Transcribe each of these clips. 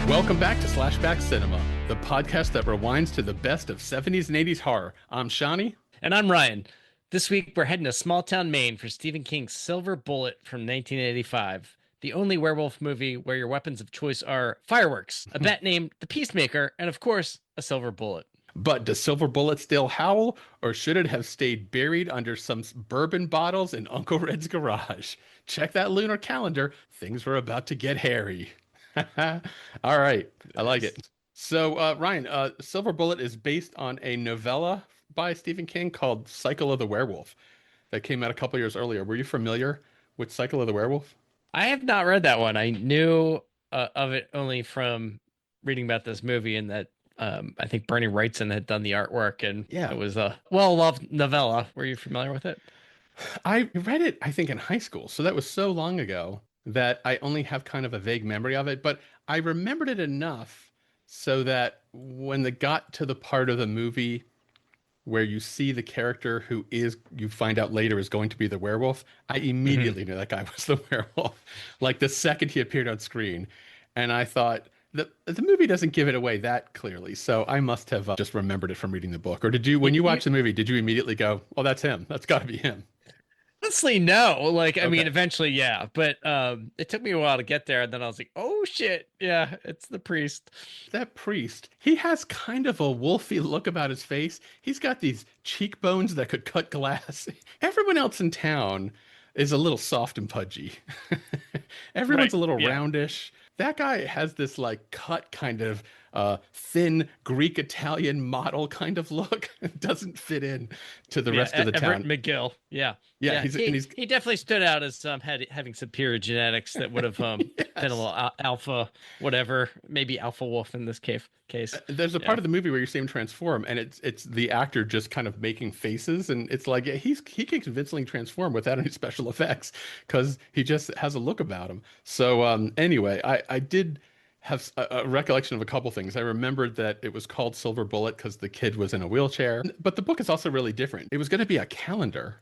Welcome back to SlashBack Cinema, the podcast that rewinds to the best of 70s and 80s horror. I'm Shawnee. And I'm Ryan. This week, we're heading to small town Maine for Stephen King's Silver Bullet from 1985, the only werewolf movie where your weapons of choice are fireworks, a bat named the Peacemaker, and of course, a silver bullet. But does Silver Bullet still howl, or should it have stayed buried under some bourbon bottles in Uncle Red's garage? Check that lunar calendar. Things were about to get hairy. All right. I like it. So, Ryan, Silver Bullet is based on a novella by Stephen King called Cycle of the Werewolf that came out a couple years earlier. Were you familiar with Cycle of the Werewolf? I have not read that one. I knew of it only from reading about this movie, and that I think Bernie Wrightson had done the artwork, and Yeah. it was a well-loved novella. Were you familiar with it? I read it, I think, in high school. So that was so long ago that I only have kind of a vague memory of it. But I remembered it enough so that when it got to the part of the movie where you see the character who you find out later is going to be the werewolf, I immediately knew that guy was the werewolf. Like the second he appeared on screen. And I thought, the movie doesn't give it away that clearly, so I must have just remembered it from reading the book. Or did you, when you watched the movie, did you immediately go, "Oh, that's him. That's got to be him"? Honestly, no. I mean, Okay. eventually, yeah. But it took me a while to get there, and then I was like, "Oh shit, yeah, it's the priest." That priest, he has kind of a wolfy look about his face. He's got these cheekbones that could cut glass. Everyone else in town is a little soft and pudgy. Everyone's Right. a little Yeah. roundish. That guy has this like cut kind of thin Greek Italian model kind of look. It doesn't fit in to the rest of the Everett town. McGill. Yeah. Yeah, Yeah. he's He, and he's he definitely stood out as having superior genetics that would have been a yes. little alpha, whatever, maybe alpha wolf in this case. There's a Yeah. part of the movie where you see him transform, and it's the actor just kind of making faces, and it's like, yeah, he can convincingly transform without any special effects because he just has a look about him. So anyway, I did have a recollection of a couple things. I remembered that it was called Silver Bullet because the kid was in a wheelchair, but the book is also really different. It was going to be a calendar,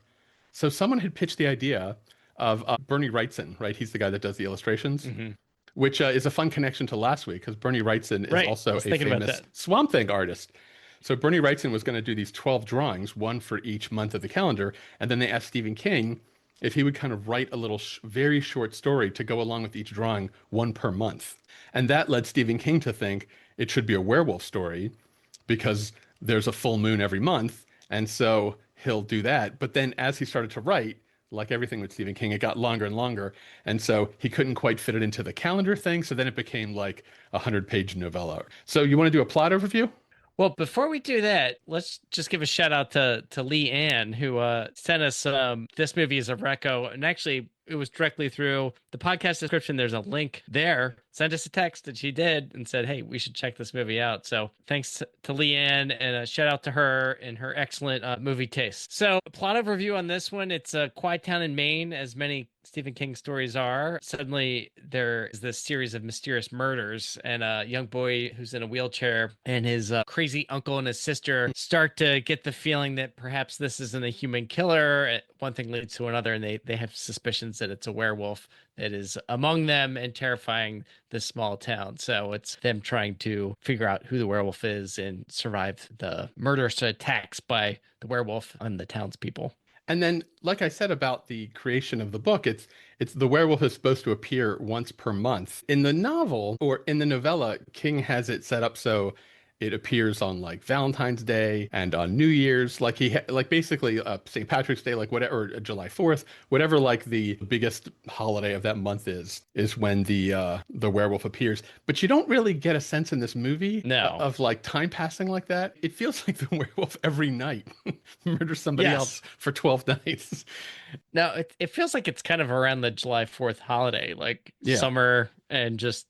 so someone had pitched the idea of Bernie Wrightson, right? He's the guy that does the illustrations. Hmm. Which is a fun connection to last week because Bernie Wrightson is Right. I also a was thinking about famous that. Swamp Thing artist. So Bernie Wrightson was going to do these 12 drawings, one for each month of the calendar, and then they asked Stephen King if he would kind of write a little very short story to go along with each drawing, one per month. And that led Stephen King to think it should be a werewolf story because there's a full moon every month, and so he'll do that. But then as he started to write, like everything with Stephen King, it got longer and longer. And so he couldn't quite fit it into the calendar thing. So then it became like a 100-page novella. So you want to do a plot overview? Well, before we do that, let's just give a shout out to Lee Ann, who sent us this movie as a reco. And actually, it was directly through the podcast description. There's a link there. Sent us a text, and she did, and said, "Hey, we should check this movie out." So thanks to Lee Ann, and a shout out to her and her excellent movie taste. So plot overview on this one. It's a quiet town in Maine, as many Stephen King stories are. Suddenly there is this series of mysterious murders, and a young boy who's in a wheelchair and his crazy uncle and his sister start to get the feeling that perhaps this isn't a human killer. One thing leads to another, and they have suspicions that it's a werewolf that is among them and terrifying this small town. So it's them trying to figure out who the werewolf is and survive the murderous attacks by the werewolf on the townspeople. And then, like I said about the creation of the book, it's the werewolf is supposed to appear once per month. In the novel or in the novella, King has it set up so it appears on like Valentine's Day and on New Year's, like like basically St. Patrick's Day, like whatever, or July 4th, whatever like the biggest holiday of that month is when the werewolf appears. But you don't really get a sense in this movie No. of like time passing like that. It feels like the werewolf every night murders somebody Yes. else for 12 nights. Now, it feels like it's kind of around the July 4th holiday, like Yeah. summer, and just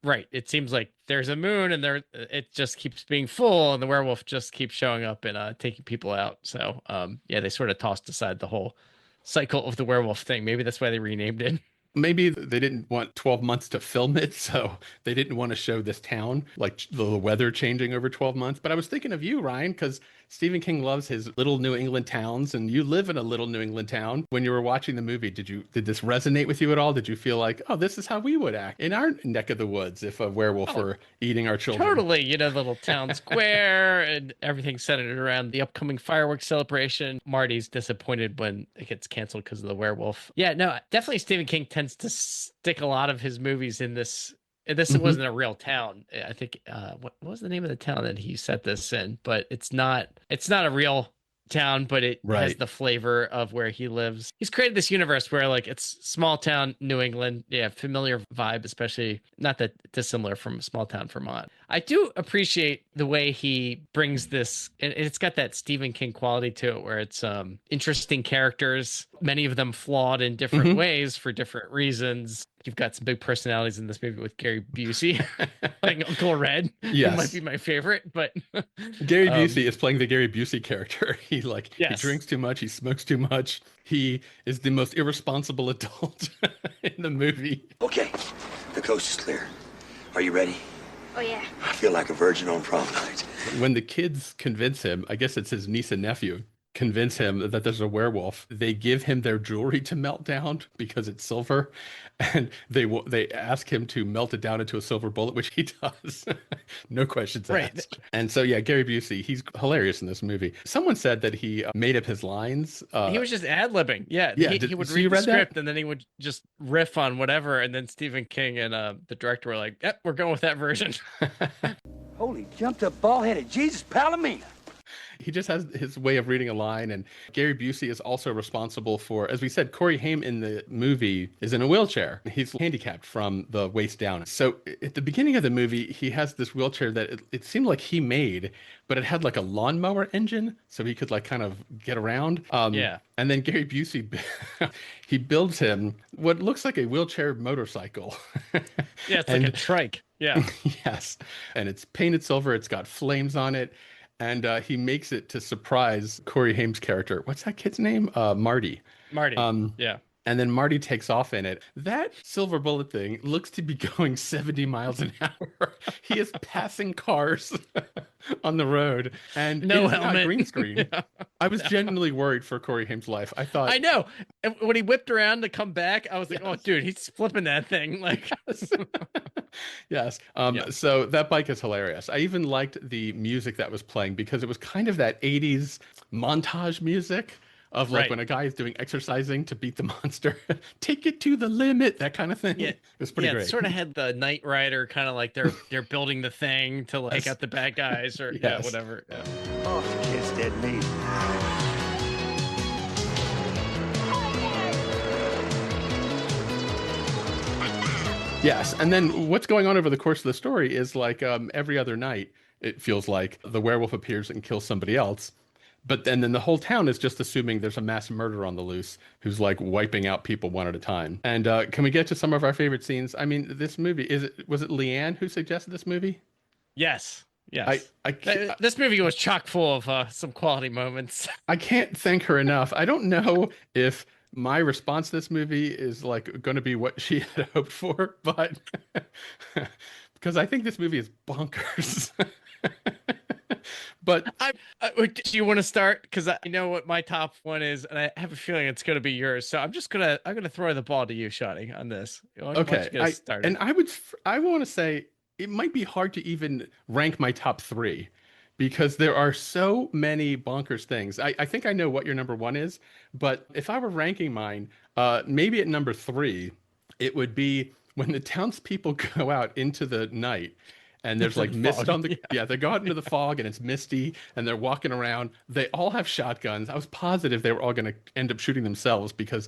right. It seems like there's a moon and it just keeps being full, and the werewolf just keeps showing up and taking people out. So yeah, they sort of tossed aside the whole cycle of the werewolf thing. Maybe that's why they renamed it. Maybe they didn't want 12 months to film it, so they didn't want to show this town, like the weather changing over 12 months. But I was thinking of you, Ryan, because Stephen King loves his little New England towns, and you live in a little New England town. When you were watching the movie, did this resonate with you at all? Did you feel like, oh, this is how we would act in our neck of the woods if a werewolf Oh, were eating our children? totally. The little town square and everything centered around the upcoming fireworks celebration. Marty's disappointed when it gets canceled because of the werewolf. Yeah, no, definitely Stephen King tends to stick a lot of his movies in this. This wasn't a real town. I think what was the name of the town that he set this in? But it's not a real town, but it has the flavor of where he lives. He's created this universe where like it's small town New England. Yeah, familiar vibe, especially not that dissimilar from small town Vermont. I do appreciate the way he brings this, and it's got that Stephen King quality to it where it's interesting characters, many of them flawed in different ways for different reasons. You've got some big personalities in this movie with Gary Busey playing Uncle Red. Yes. Who might be my favorite, but Gary Busey is playing the Gary Busey character. He Yes. drinks too much, he smokes too much. He is the most irresponsible adult in the movie. Okay, the coast is clear. Are you ready? Oh, yeah. I feel like a virgin on prom night. When the kids convince him, I guess it's his niece and nephew, convince him that there's a werewolf, they give him their jewelry to melt down because it's silver, and they ask him to melt it down into a silver bullet, which he does. No questions asked. And so yeah, Gary Busey, he's hilarious in this movie. Someone said that he made up his lines. He was just ad-libbing. Yeah, he would so read you the read script that? and then he would just riff on whatever, and then Stephen King and the director were like, yep, we're going with that version. Holy jumped up ball-headed Jesus Palomino. He just has his way of reading a line. And Gary Busey is also responsible for, as we said, Corey Haim in the movie is in a wheelchair. He's handicapped from the waist down. So at the beginning of the movie, he has this wheelchair that it seemed like he made, but it had like a lawnmower engine, so he could like kind of get around. Yeah. And then Gary Busey, he builds him what looks like a wheelchair motorcycle. Yeah, it's like a trike. Yeah. Yes. And it's painted silver. It's got flames on it. And he makes it to surprise Corey Haim's character. What's that kid's name? Marty. Marty. Yeah. And then Marty takes off in it. That silver bullet thing looks to be going 70 miles an hour. He is passing cars on the road. And No it's not helmet. green screen. Yeah. I was genuinely worried for Corey Haim's life. I thought... I know. And when he whipped around to come back, I was like, oh, dude, he's flipping that thing. Like, Yes. Yeah. So that bike is hilarious. I even liked the music that was playing because it was kind of that 80s montage music of like Right. when a guy is doing exercising to beat the monster, take it to the limit, that kind of thing. Yeah. It was pretty yeah, great. it sort of had the Knight Rider kind of like they're building the thing to like take out the bad guys or Yes. whatever. Yeah. Oh, the kid's dead meat. Yes. And then what's going on over the course of the story is like every other night, it feels like the werewolf appears and kills somebody else. But then the whole town is just assuming there's a mass murderer on the loose who's like wiping out people one at a time. And can we get to some of our favorite scenes? I mean, this movie, was it Leanne who suggested this movie? Yes. Yes. I This movie was chock full of some quality moments. I can't thank her enough. I don't know if my response to this movie is like going to be what she had hoped for, but because I think this movie is bonkers. But Do you want to start? Because I know what my top one is, and I have a feeling it's going to be yours. So I'm gonna throw the ball to you, Shotty, on this. Why don't you okay, get us started? and I want to say it might be hard to even rank my top three because there are so many bonkers things. I think I know what your number one is, but if I were ranking mine, maybe at number three, it would be when the townspeople go out into the night and there's like mist fog, on the they go out into the fog and it's misty and they're walking around. They all have shotguns. I was positive they were all going to end up shooting themselves because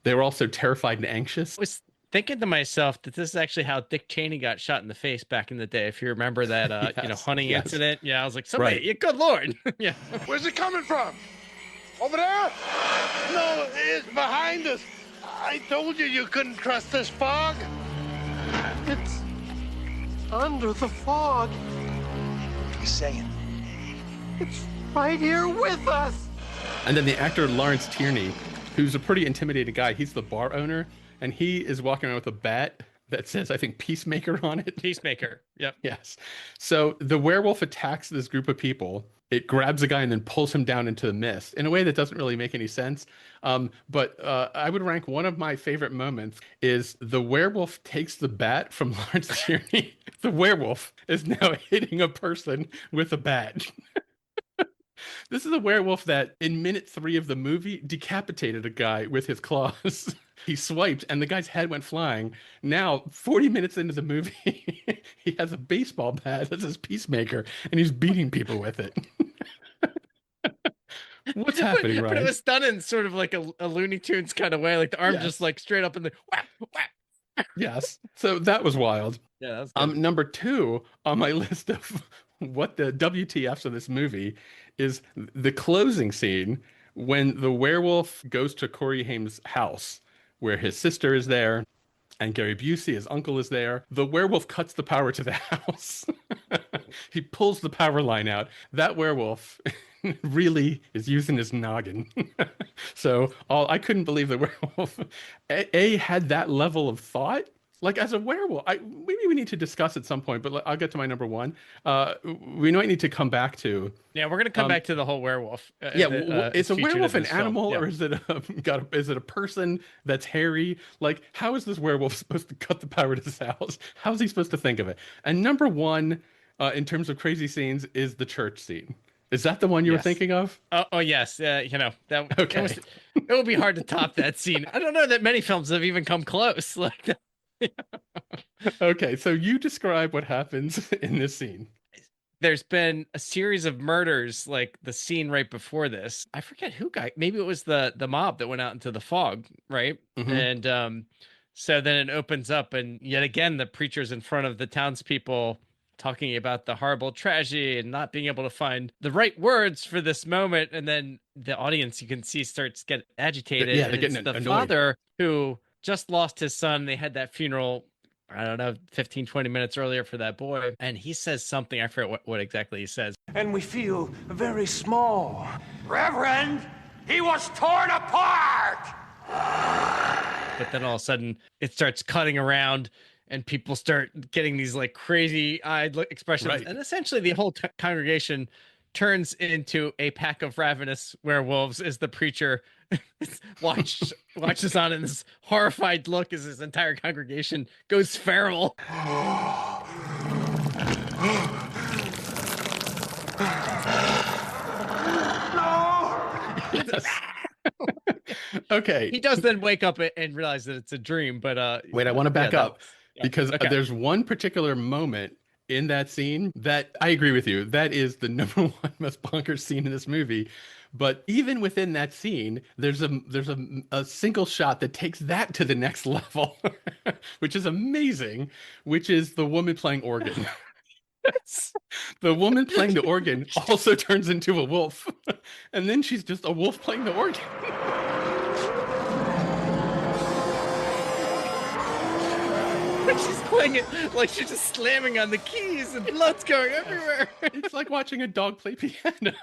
they were all so terrified and anxious. I was thinking to myself that this is actually how Dick Cheney got shot in the face back in the day. If you remember that, hunting yes. incident. Yeah, I was like, somebody, Right. yeah, good Lord. Yeah. Where's it coming from? Over there? No, it's behind us. I told you you couldn't trust this fog. It's under the fog. What are you saying? It's right here with us. And then the actor Lawrence Tierney, who's a pretty intimidating guy, he's the bar owner, and he is walking around with a bat that says, I think, Peacemaker on it. Peacemaker. Yep. Yes. So the werewolf attacks this group of people. It grabs a guy and then pulls him down into the mist in a way that doesn't really make any sense. But I would rank one of my favorite moments is the werewolf takes the bat from Lawrence Tierney. The werewolf is now hitting a person with a bat. This is a werewolf that in minute 3 of the movie decapitated a guy with his claws. He swiped and the guy's head went flying. Now, 40 minutes into the movie, he has a baseball bat that says Peacemaker and he's beating people with it. What's happening, But Ryan? it was done in sort of like a Looney Tunes kind of way, like the arm Yes. just like straight up in the whap, whap. Yes. So that was wild. Yeah, that was good. Number 2 on my list of what the WTFs of this movie is the closing scene when the werewolf goes to Corey Haim's house where his sister is there and Gary Busey, his uncle, is there. The werewolf cuts the power to the house. He pulls the power line out. That werewolf really is using his noggin. So I couldn't believe the werewolf had that level of thought. Like as a werewolf, maybe we need to discuss at some point, but I'll get to my number 1. We might need to come back to. Yeah, we're gonna come back to the whole werewolf. Is a werewolf an film. animal, Yeah. or is it a person that's hairy? Like, how is this werewolf supposed to cut the power to this house? How is he supposed to think of it? And number 1, in terms of crazy scenes, is the church scene. Is that the one you were Yes. thinking of? Oh yes, that Okay. it would be hard to top that scene. I don't know that many films have even come close. Like that. Okay, so you describe what happens in this scene. There's been a series of murders, like the scene right before this. I forget who maybe it was the mob that went out into the fog, right? Mhm. And so then it opens up, and yet again the preacher's in front of the townspeople talking about the horrible tragedy and not being able to find the right words for this moment. And then the audience, you can see, starts get agitated. Yeah, and they're getting it's the annoyed. father who just lost his son. They had that funeral, I don't know, 15, 20 minutes earlier for that boy. And he says something, I forget what exactly he says. And we feel very small. Reverend, he was torn apart! But then all of a sudden it starts cutting around and people start getting these like crazy eyed expressions. Right. And essentially the whole congregation turns into a pack of ravenous werewolves as the preacher watches on in this horrified look as his entire congregation goes feral. Yes. Okay. He does then wake up and realize that it's a dream, but Wait, I want to back up because okay. there's one particular moment in that scene that I agree with you. That is the number 1 most bonkers scene in this movie. But even within that scene, there's a single shot that takes that to the next level, which is amazing, which is the woman playing organ. The woman playing the organ also turns into a wolf. And then she's just a wolf playing the organ. She's playing it like she's just slamming on the keys and blood's going everywhere. It's like watching a dog play piano.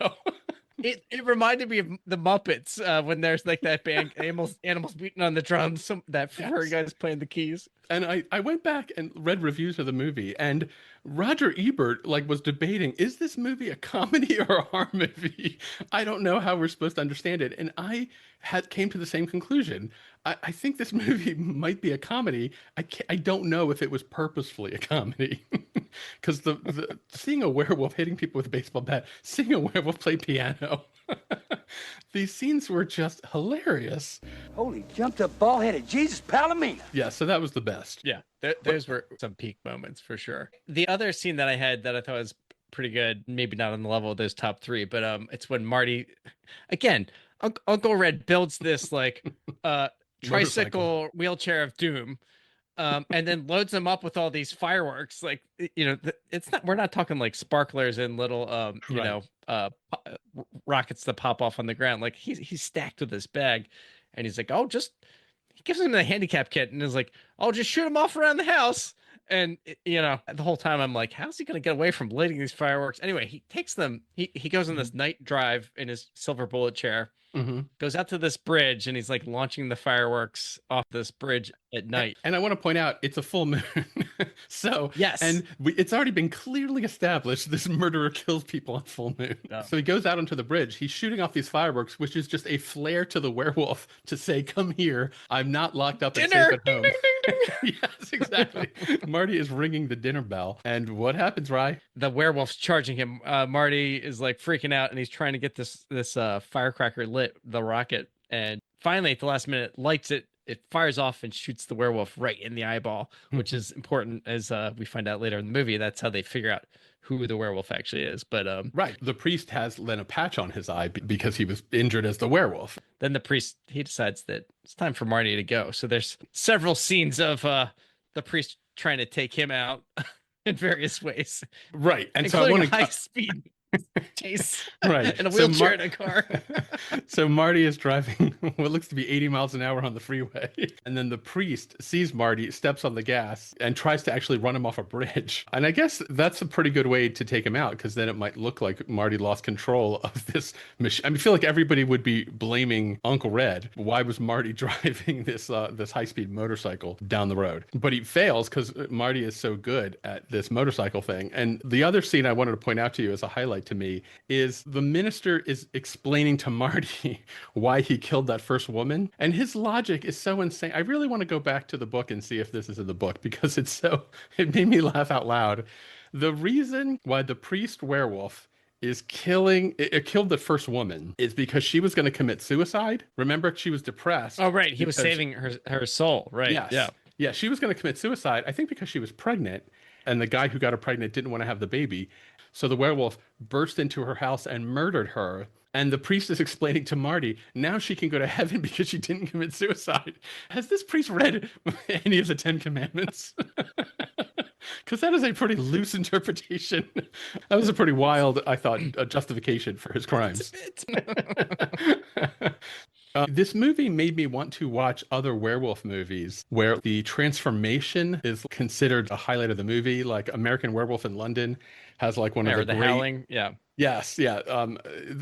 It reminded me of the Muppets when there's like that band animals beating on the drums. That furry guy's playing the keys. And I went back and read reviews of the movie, and Roger Ebert was debating, is this movie a comedy or a horror movie? I don't know how we're supposed to understand it. And I came to the same conclusion. I think this movie might be a comedy. I don't know if it was purposefully a comedy. Because the seeing a werewolf hitting people with a baseball bat, seeing a werewolf play piano, these scenes were just hilarious. Holy jumped up ball-headed Jesus Palomino. Yeah, so that was the best. Yeah, those were some peak moments for sure. The other scene that I had that I thought was pretty good, maybe not on the level of those top 3, but it's when Marty, again, Uncle Red builds this like tricycle wheelchair of doom. And then loads them up with all these fireworks. Like, we're not talking like sparklers and little, rockets that pop off on the ground. Like he's stacked with this bag and he's like, he gives him the handicap kit and is like, just shoot him off around the house. And, the whole time I'm like, how's he going to get away from lighting these fireworks? Anyway, he takes them, he goes on this night drive in his silver bullet chair Hmm. goes out to this bridge, and he's like launching the fireworks off this bridge at night. And I want to point out it's a full moon. So, Yes. and it's already been clearly established this murderer kills people on full moon. Yeah. So he goes out onto the bridge. He's shooting off these fireworks, which is just a flare to the werewolf to say, "Come here. I'm not locked up and Dinner! safe at Ding, home." ding, ding, ding. Yes, exactly. Marty is ringing the dinner bell. And what happens, Rye? The werewolf's charging him. Marty is like freaking out, and he's trying to get this firecracker lit, the rocket, and finally at the last minute lights it. It fires off and shoots the werewolf right in the eyeball, which is important as we find out later in the movie. That's how they figure out who the werewolf actually is. But Right. The priest has then a patch on his eye because he was injured as the werewolf. then the priest, he decides that it's time for Marty to go. So there's several scenes of the priest trying to take him out in various ways, Right. And so I including want a high to speed chase right. in a So wheelchair in a car. So Marty is driving what looks to be 80 miles an hour on the freeway. And then the priest sees Marty, steps on the gas, and tries to actually run him off a bridge. And I guess that's a pretty good way to take him out, because then it might look like Marty lost control of this machine. I mean, I feel like everybody would be blaming Uncle Red. Why was Marty driving this high-speed motorcycle down the road? But he fails because Marty is so good at this motorcycle thing. And the other scene I wanted to point out to you as a highlight to me is the minister is explaining to Marty why he killed that first woman. And his logic is so insane. I really want to go back to the book and see if this is in the book, because it made me laugh out loud. The reason why the priest werewolf is killed the first woman is because she was going to commit suicide. Remember, she was depressed. Oh, right. He was because- saving her soul. Right. Yes. Yeah. Yeah, she was going to commit suicide, I think because she was pregnant, and the guy who got her pregnant didn't want to have the baby. So the werewolf burst into her house and murdered her. And the priest is explaining to Marty, now she can go to heaven because she didn't commit suicide. Has this priest read any of the 10 Commandments? Because that is a pretty loose interpretation. That was a pretty wild, I thought, justification for his crimes. This movie made me want to watch other werewolf movies where the transformation is considered a highlight of the movie. Like American Werewolf in London has like one of Or the the great... Howling. Yeah. Yes, yeah.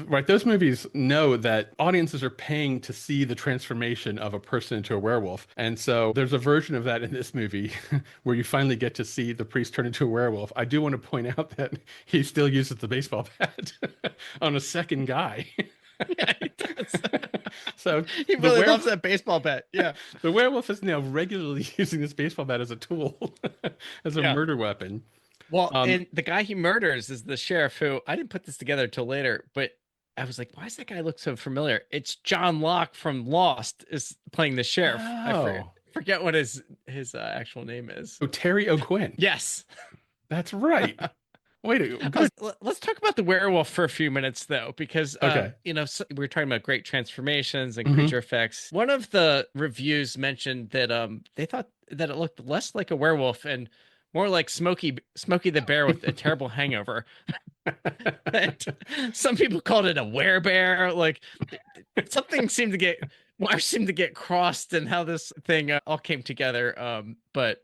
Right. Those movies know that audiences are paying to see the transformation of a person into a werewolf. And so there's a version of that in this movie where you finally get to see the priest turn into a werewolf. I do want to point out that he still uses the baseball bat on a second guy. Yeah, he does. So He really loves that baseball bat. Yeah. the werewolf is now regularly using this baseball bat as a tool, as a Yeah. murder weapon. Well, and the guy he murders is the sheriff who I didn't put this together until later, but I was like, why does that guy look so familiar? It's John Locke from Lost is playing the sheriff. I forget what his actual name is. Oh, Terry O'Quinn. Yes. That's right. Wait, Let's talk about the werewolf for a few minutes, though, because Okay. we were talking about great transformations and Mhm. creature effects. One of the reviews mentioned that they thought that it looked less like a werewolf and more like Smokey the Bear with a terrible hangover. And some people called it a werebear. Like something seemed to get wires seemed to get crossed, and how this thing all came together. But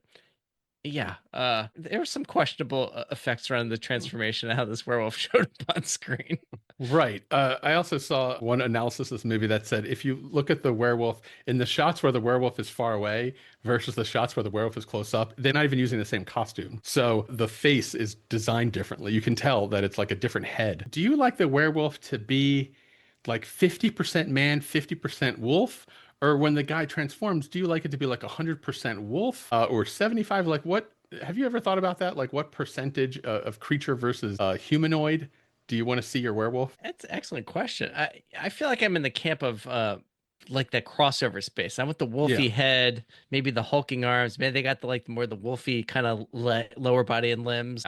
yeah, there were some questionable effects around the transformation and how this werewolf showed up on screen. Right. I also saw one analysis of this movie that said if you look at the werewolf in the shots where the werewolf is far away versus the shots where the werewolf is close up, they're not even using the same costume. So the face is designed differently. You can tell that it's like a different head. Do you like the werewolf to be like 50% man, 50% wolf? Or when the guy transforms, do you like it to be like 100% wolf or 75? Like what, have you ever thought about that? Like what percentage of creature versus humanoid do you want to see your werewolf? That's an excellent question. I feel like I'm in the camp of like that crossover space. I want the wolfy head, maybe the hulking arms. Maybe they got the more the wolfy kind of lower body and limbs.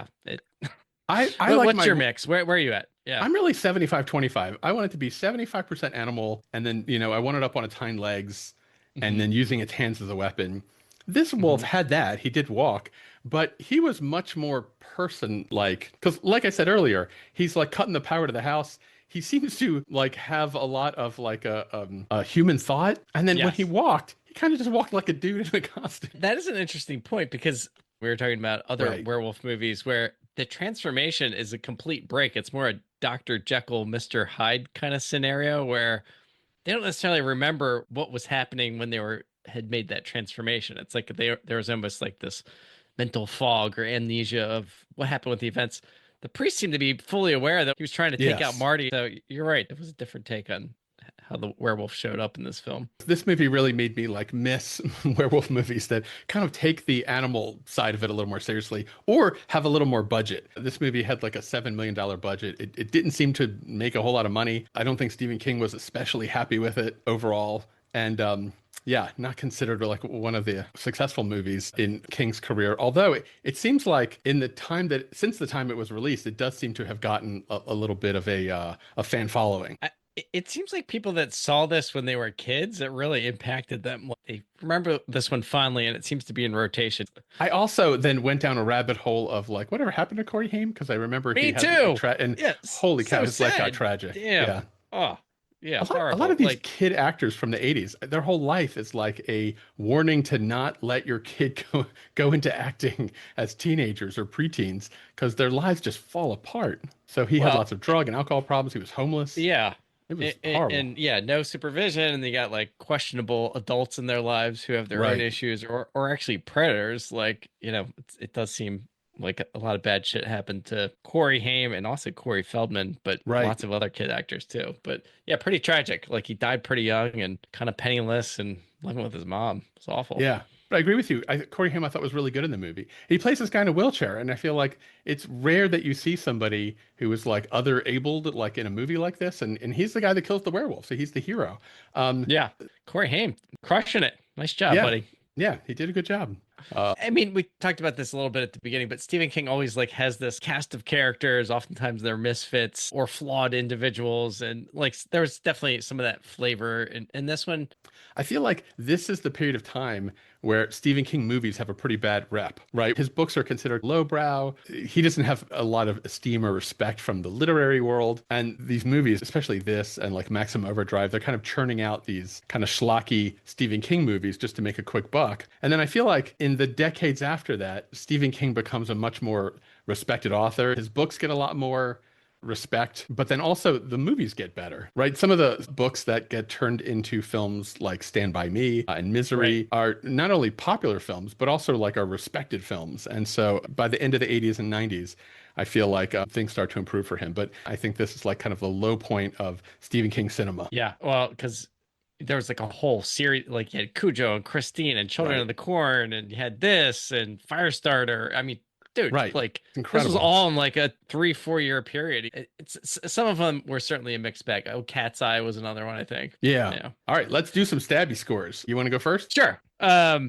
What's your mix? Where are you at? Yeah, I'm really 75-25. I want it to be 75% animal, and then I want it up on its hind legs, and then using its hands as a weapon. This wolf had that. He did walk, but he was much more person-like. Because, like I said earlier, he's like cutting the power to the house. He seems to have a lot of a human thought, and then when he walked, he kind of just walked like a dude in a costume. That is an interesting point, because we were talking about other werewolf movies where the transformation is a complete break. It's more a Dr. Jekyll, Mr. Hyde kind of scenario where they don't necessarily remember what was happening when had made that transformation. It's like there was almost like this mental fog or amnesia of what happened with the events. The priest seemed to be fully aware that he was trying to take out Yes. Marty. So you're right. It was a different take on how the werewolf showed up in this film. This movie really made me like miss werewolf movies that kind of take the animal side of it a little more seriously or have a little more budget. This movie had like a $7 million budget. It didn't seem to make a whole lot of money. I don't think Stephen King was especially happy with it overall. And yeah, not considered like one of the successful movies in King's career. Although it seems like since the time it was released, it does seem to have gotten a little bit of a fan following. It seems like people that saw this when they were kids, it really impacted them. They remember this one fondly, and it seems to be in rotation. I also then went down a rabbit hole of like, whatever happened to Corey Haim? Because I remember Me he had too. and Yes. holy cow, So his life got sad. tragic. Damn. Yeah. Oh, yeah. A lot of these kid actors from the 80s, their whole life is like a warning to not let your kid go into acting as teenagers or preteens because their lives just fall apart. So he had lots of drug and alcohol problems. He was homeless. Yeah. It was horrible. And yeah, no supervision, and they got like questionable adults in their lives who have their own Right. issues, or actually predators. Like, it does seem like a lot of bad shit happened to Corey Haim and also Corey Feldman, but Right. lots of other kid actors too. But yeah, pretty tragic. Like, he died pretty young and kind of penniless and living with his mom. It's awful. Yeah. But I agree with you. Corey Haim I thought was really good in the movie. He plays this guy in a wheelchair, and I feel like it's rare that you see somebody who is like other abled like in a movie like this, and he's the guy that kills the werewolf, so he's the hero. Yeah. Corey Haim, crushing it. Nice job, Yeah. buddy. Yeah, he did a good job. I mean, we talked about this a little bit at the beginning, but Stephen King always like has this cast of characters. Oftentimes they're misfits or flawed individuals. And like, there's definitely some of that flavor in this one. I feel like this is the period of time where Stephen King movies have a pretty bad rep, right? His books are considered lowbrow. He doesn't have a lot of esteem or respect from the literary world. And these movies, especially this and like Maximum Overdrive, they're kind of churning out these kind of schlocky Stephen King movies just to make a quick buck. And then I feel like in the decades after that, Stephen King becomes a much more respected author. His books get a lot more respect, but then also the movies get better, right? Some of the books that get turned into films like Stand By Me and Misery are not only popular films, but also like are respected films. And so by the end of the 80s and 90s, I feel like things start to improve for him. But I think this is like kind of the low point of Stephen King cinema. Yeah. Well, because there was like a whole series, like you had Cujo and Christine and Children of the Corn, and you had this and Firestarter. I mean, dude, Right. like Incredible. this was all in like a 3-4 year period. It's some of them were certainly a mixed bag. Oh, Cat's Eye was another one, I think. Yeah. All right, let's do some stabby scores. You want to go first? Sure.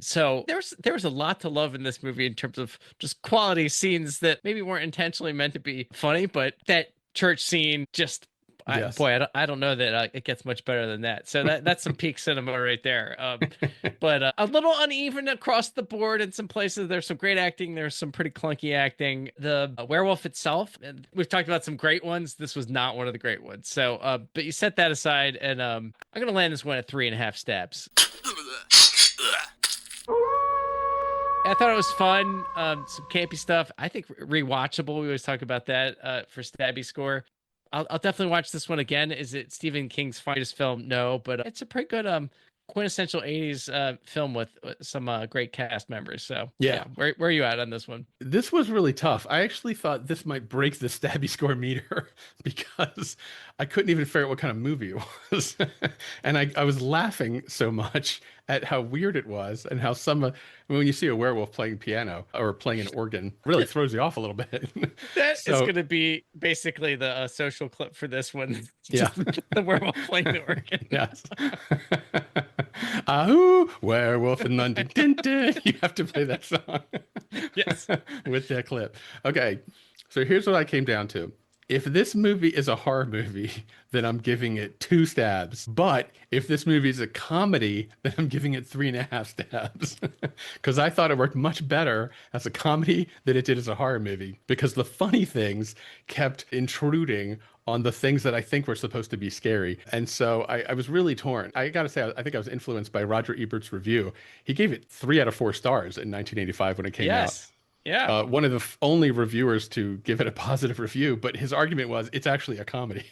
So there was a lot to love in this movie in terms of just quality scenes that maybe weren't intentionally meant to be funny, but that church scene just. Yes. I don't know that it gets much better than that. So that's some peak cinema right there. But a little uneven across the board in some places. There's some great acting. There's some pretty clunky acting. The werewolf itself, and we've talked about some great ones. This was not one of the great ones. So, but you set that aside, and I'm gonna land this one at 3.5 stabs. I thought it was fun. Some campy stuff. I think rewatchable. We always talk about that for stabby score. I'll definitely watch this one again. Is it Stephen King's finest film? No, but it's a pretty good quintessential 80s film with some great cast members. So yeah. Where are you at on this one? This was really tough. I actually thought this might break the stabby score meter because I couldn't even figure out what kind of movie it was. And I was laughing so much at how weird it was and how when you see a werewolf playing piano or playing an organ, really throws you off a little bit. That is going to be basically the social clip for this one. Yeah. The werewolf playing the organ. Yes. Ahoo, werewolf in London. Dun, dun. You have to play that song. Yes. With that clip. Okay. So here's what I came down to. If this movie is a horror movie, then I'm giving it 2 stabs. But if this movie is a comedy, then I'm giving it 3.5 stabs. Because I thought it worked much better as a comedy than it did as a horror movie. Because the funny things kept intruding on the things that I think were supposed to be scary. And so I was really torn. I got to say, I think I was influenced by Roger Ebert's review. He gave it 3 out of 4 stars in 1985 when it came out. Yeah. One of the only reviewers to give it a positive review, but his argument was it's actually a comedy.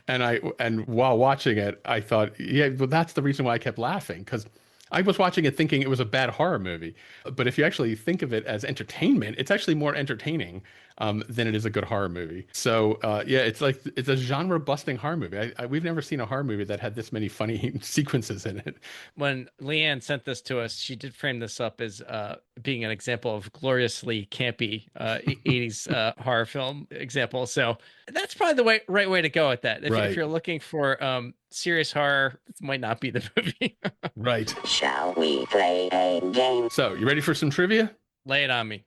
And while watching it, I thought, yeah, well, that's the reason why I kept laughing, because I was watching it thinking it was a bad horror movie. But if you actually think of it as entertainment, it's actually more entertaining than it is a good horror movie. So yeah, it's a genre-busting horror movie. We've never seen a horror movie that had this many funny sequences in it. When Leanne sent this to us, she did frame this up as being an example of gloriously campy 80s horror film example. So that's probably the right way to go with that. If you're looking for serious horror, this might not be the movie. Right. Shall we play a game? So, you ready for some trivia? Lay it on me.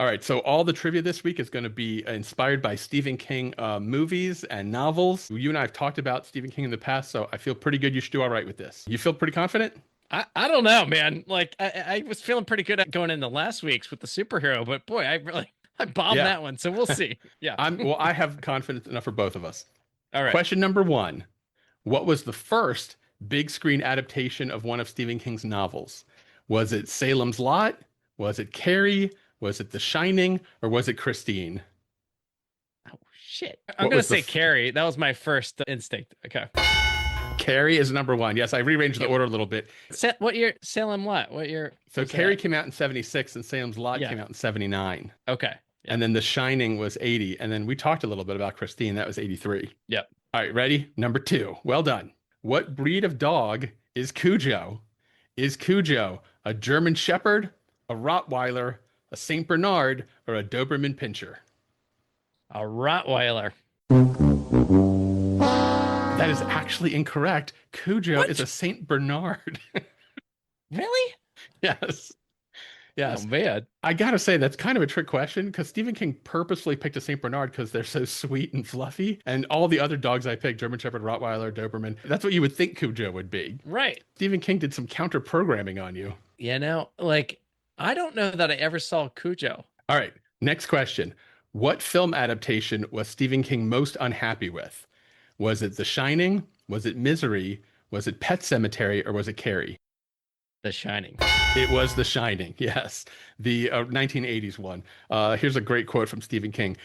All right, so all the trivia this week is going to be inspired by Stephen King movies and novels. You and I have talked about Stephen King in the past, so I feel pretty good you should do all right with this. You feel pretty confident? I don't know, man. Like, I was feeling pretty good at going into last week's with the superhero, but boy, I bombed that one, so we'll see. Yeah. I have confidence enough for both of us. All right. Question number 1. What was the first big screen adaptation of one of Stephen King's novels? Was it Salem's Lot? Was it Carrie? Was it The Shining? Or was it Christine? Oh, shit. I'm going to say Carrie. That was my first instinct. Okay. Carrie is number 1. Yes, I rearranged the order a little bit. What year? Salem Lot? What year? So Carrie came out in 76 and Salem's Lot came out in 79. Okay. Yep. And then The Shining was 80. And then we talked a little bit about Christine. That was 83. Yep. All right, ready? Number 2. Well done. What breed of dog is Cujo? Is Cujo a German Shepherd, a Rottweiler, a Saint Bernard, or a Doberman Pinscher? A Rottweiler. That is actually incorrect. Cujo is a Saint Bernard. Really? Yes. Yes. Oh, man. I gotta say, that's kind of a trick question, because Stephen King purposely picked a Saint Bernard because they're so sweet and fluffy. And all the other dogs I picked, German Shepherd, Rottweiler, Doberman, that's what you would think Cujo would be. Right. Stephen King did some counter programming on you. You know, like, I don't know that I ever saw Cujo. All right. Next question. What film adaptation was Stephen King most unhappy with? Was it The Shining? Was it Misery? Was it Pet Sematary? Or was it Carrie? The Shining. It was The Shining, yes. The 1980s one. Here's a great quote from Stephen King.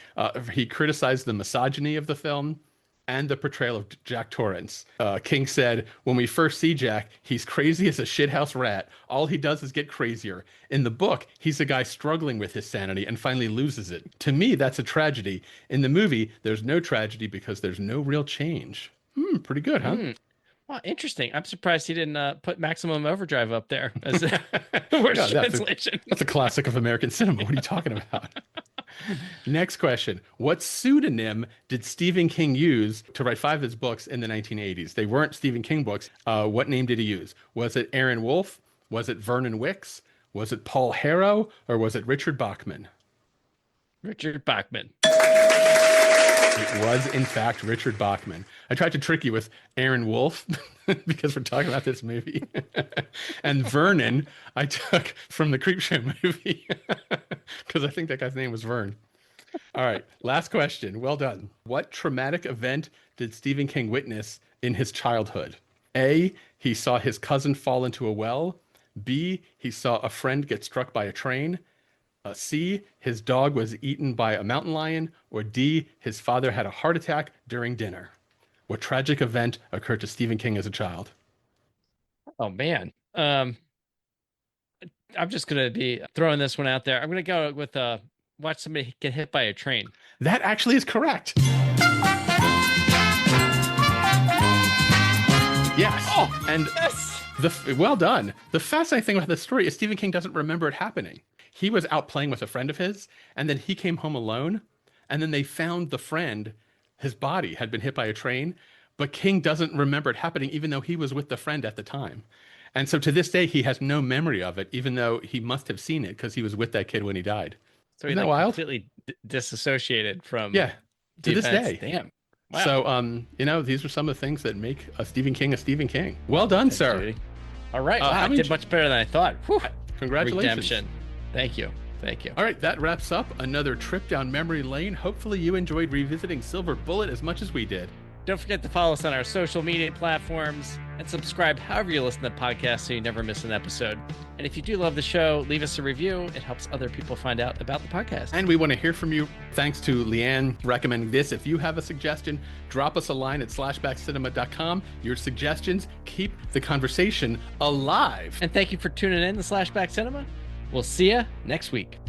He criticized the misogyny of the film and the portrayal of Jack Torrance. King said, "When we first see Jack, he's crazy as a shithouse rat. All he does is get crazier. In the book, he's a guy struggling with his sanity and finally loses it. To me, that's a tragedy. In the movie, there's no tragedy because there's no real change." Pretty good, huh? Well, interesting. I'm surprised he didn't put Maximum Overdrive up there as a worst translation. That's a classic of American cinema. What are you talking about? Next question. What pseudonym did Stephen King use to write 5 of his books in the 1980s? They weren't Stephen King books. What name did he use? Was it Aaron Wolfe? Was it Vernon Wicks? Was it Paul Harrow? Or was it Richard Bachman? Richard Bachman. It was, in fact, Richard Bachman. I tried to trick you with Aaron Wolfe because we're talking about this movie. And Vernon, I took from the Creepshow movie because I think that guy's name was Vern. All right, last question. Well done. What traumatic event did Stephen King witness in his childhood? A, he saw his cousin fall into a well. B, he saw a friend get struck by a train. C, his dog was eaten by a mountain lion. Or D, his father had a heart attack during dinner. What tragic event occurred to Stephen King as a child? Oh, man. I'm just going to be throwing this one out there. I'm going to go with watch somebody get hit by a train. That actually is correct. Yes. Oh, and yes. Well done. The fascinating thing about this story is Stephen King doesn't remember it happening. He was out playing with a friend of his, and then he came home alone, and then they found the friend, his body had been hit by a train, but King doesn't remember it happening, even though he was with the friend at the time. And so to this day, he has no memory of it, even though he must have seen it because he was with that kid when he died. So he's like completely disassociated from to this events. day. Damn. Wow. So, these are some of the things that make a Stephen King a Stephen King. Well done, sir. Judy. All right. Wow, I did much better than I thought. Whew. Congratulations. Redemption. Thank you. Thank you. All right, that wraps up another trip down memory lane. Hopefully you enjoyed revisiting Silver Bullet as much as we did. Don't forget to follow us on our social media platforms and subscribe however you listen to podcasts so you never miss an episode. And if you do love the show, leave us a review. It helps other people find out about the podcast. And we want to hear from you. Thanks to Leanne recommending this. If you have a suggestion, drop us a line at slashbackcinema.com. Your suggestions keep the conversation alive. And thank you for tuning in to SlashBack Cinema. We'll see you next week.